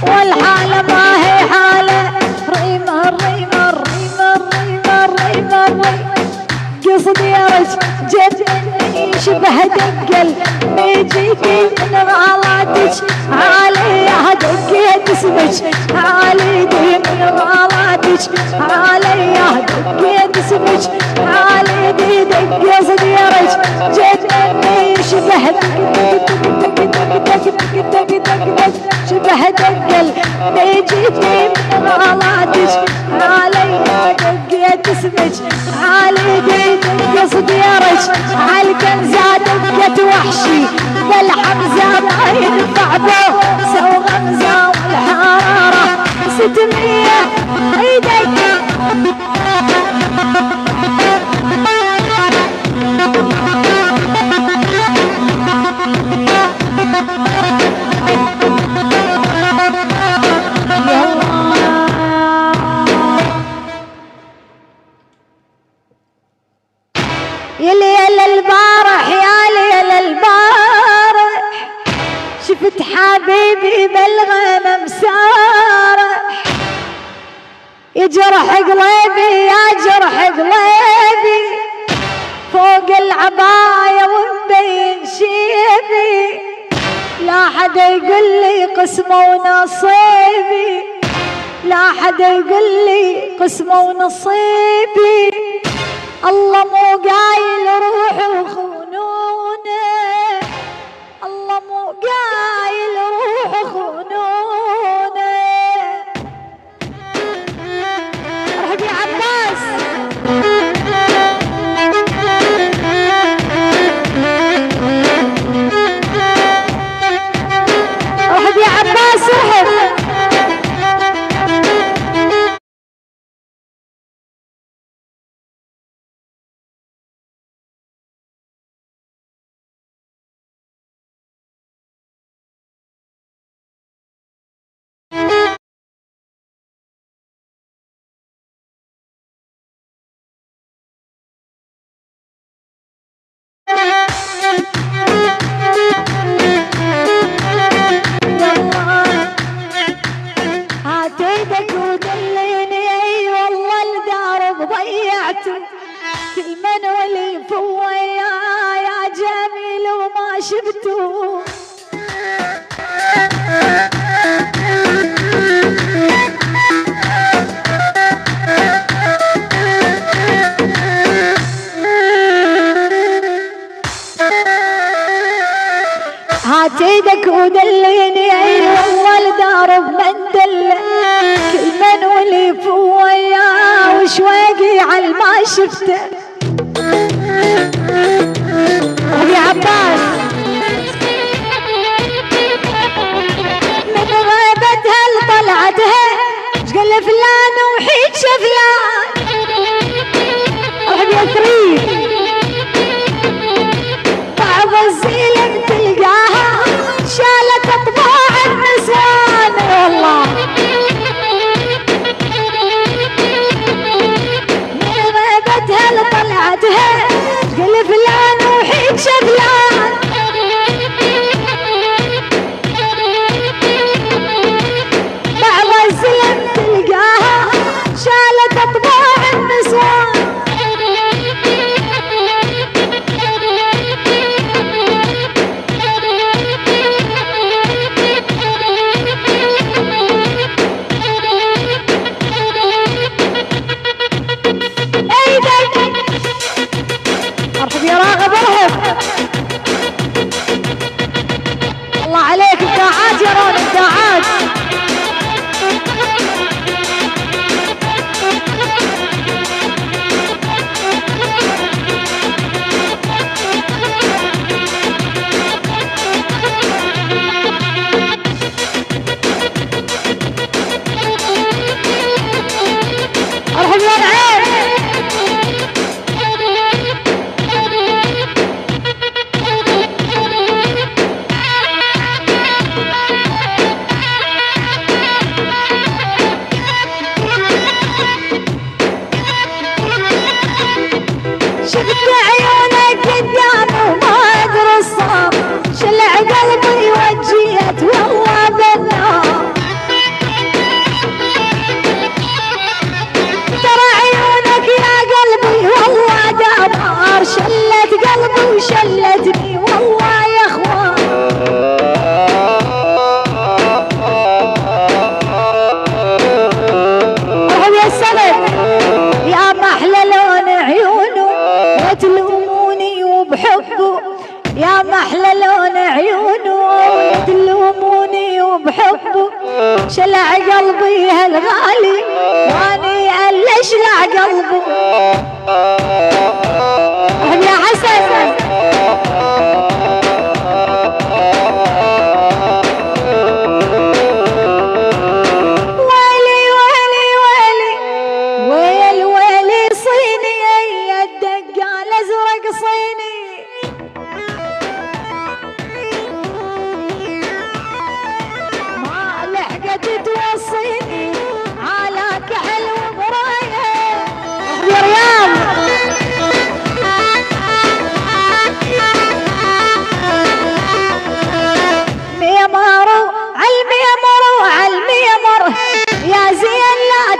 والحالة ما هي حالة. ريمة الريمة الريمة الريمة الريمة الريمة قصدي ارج جدني شبه دقل بيجيكي من غلطك عليها دقيت اسمك عليدي من غلطك عليها دقيت اسمك عليدي دق قصدي ارج جدني شبه شبه دقل بيجيكي من غلطك عليها دقيت اسمك عليدي قصدي ارج عالكنزة دقت وحشي بالحمزة ما ينفع به سو غمزة والحرارة 600 ايدك يا ليل البارح يا ليل البارح شفت حبيبي بالغنم سارح يا جرح قلبي يا جرح قلبي فوق العباية ومبين شيبي لا حدا يقول لي قسمه ونصيبي لا حدا يقول لي قسمه ونصيبي الله مو قايل روحوا خونونه الله مو قايل روحوا خونونه ارحب يا عباس ارحب يا عباس ارحب هات ايدك ودليني اي والله الدرب ضيعته كل من ولي فويا يا جميل وما شفته هات ايدك ودليني اي والله الدرب من دله كل من ولي فويا وشواقي على ما شفته ابي عباس من غيبتها لطلعتها شقل فلان وحيد شفلان ابي ثريد بعض الزيلم تلقاها شالت اطباع النسوان والله من غيبتها لطلعتها تقول فلان وحيد شفلان بعض الزلم تلقاها شالت اطباع النسوان حبه شلع قلبي هالغالي واني اشلع قلبه. يا حسن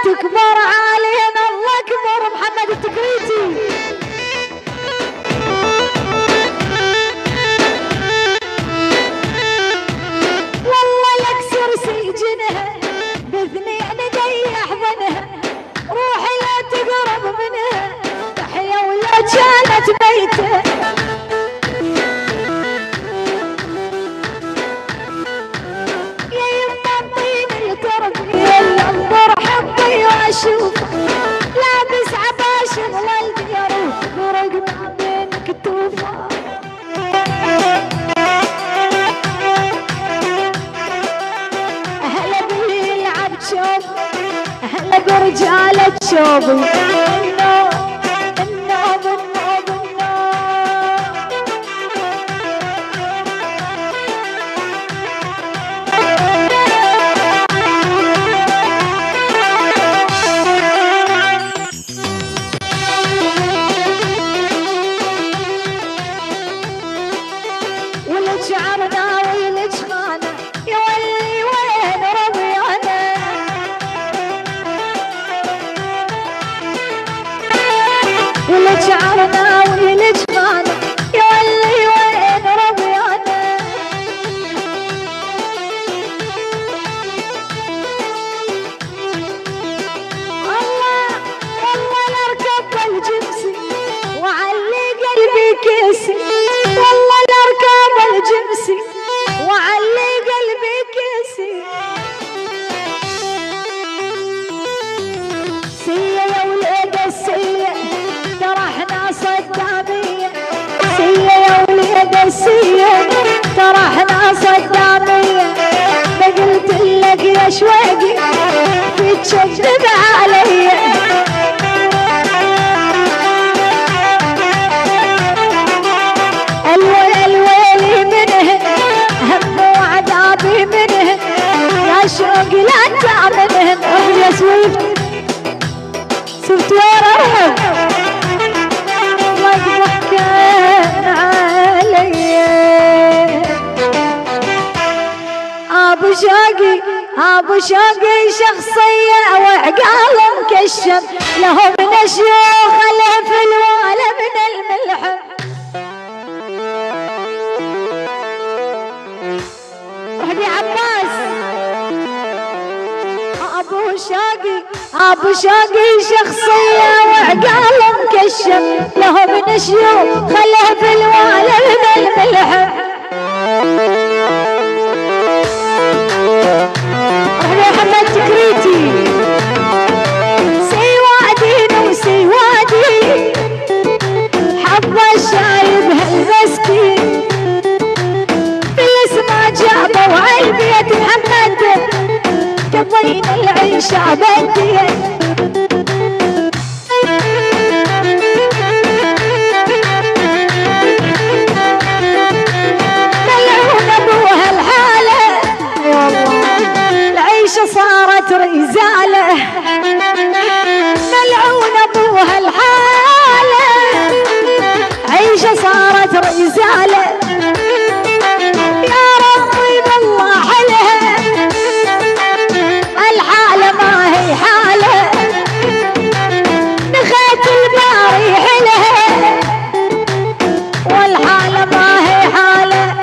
تكبر علينا الله اكبر. محمد التكريتي والله يكسر سجنها باثنين جاي يحضنها روحي لا تقرب منها تحيا ولا كانت ميته. يا يما طين التربيه انظر حبي واشوف لابس عباش ظلال دياره فرق ما بين كتوفه. هلا باللي يلعب شوب هلا برجاله شوبي شعرنا والجمال يولي وين ربيانا. الله والله لاركب الجمسي وعلي قلبي كيسي والله لاركب الجمسي وعلي قلبي كيسي. سيا يا ولاد السيا ترى احنا صدامية سيا يا وليد السيا ترى احنا صدامية. ما قلت لك يا شويقي بتشدد علي الويلي منه هم وعذابي منه يا شوقي لا تعملهن. يا سوفت وير ارهب ضحكان علي ابو شوقي شخصيه وعقال مكشم له من الشيوخ له في الواله من الملحم. وحدي عباس ابو شوقي شخصيه وعقال مكشم له من الشيوخ له في الواله من الملحم. محمد تكريتي سيوادي وسيوادي حب الشايب هالمسكين بالاسم جابوا عالبيت محمد قضينا العيشة بدي ملعون ابوها الحالة العيشة صارت رزالة ملعون ابوها الحالة